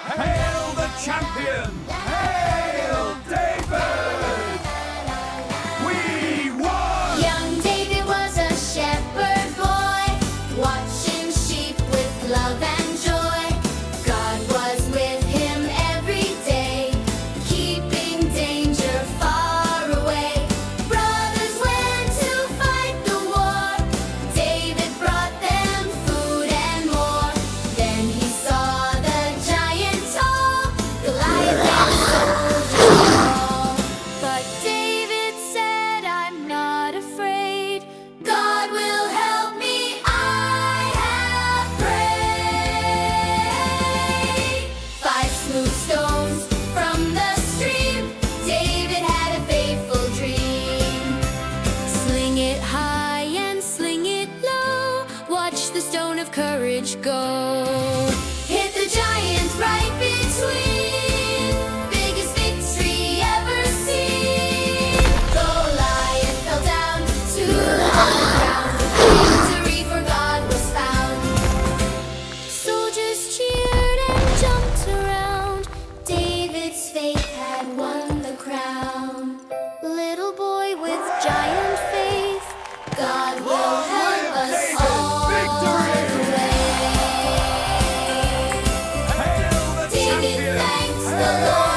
Hail the champion! Hail David! We won! Young David was a shepherd boy, watching sheep with love and joy. God was with him every day, keeping danger far away. Brothers went to fight the war. David brought them food and more. Then he saw the giant tall, Goliath and soldiers all. But David said, "I'm not afraid. God will help me, I have prayed." 5 smooth stones from the stream, David had a faithful dream. Sling it high and sling it low, watch the stone of courage go. Hit the giant right between, biggest victory ever seen. Goliath fell down to the ground, victory for God was found. Soldiers cheered and jumped around, David's faith had won the crown. Little boy with giant faith, God will help us all the way. Hail the David champion! thanks the Lord.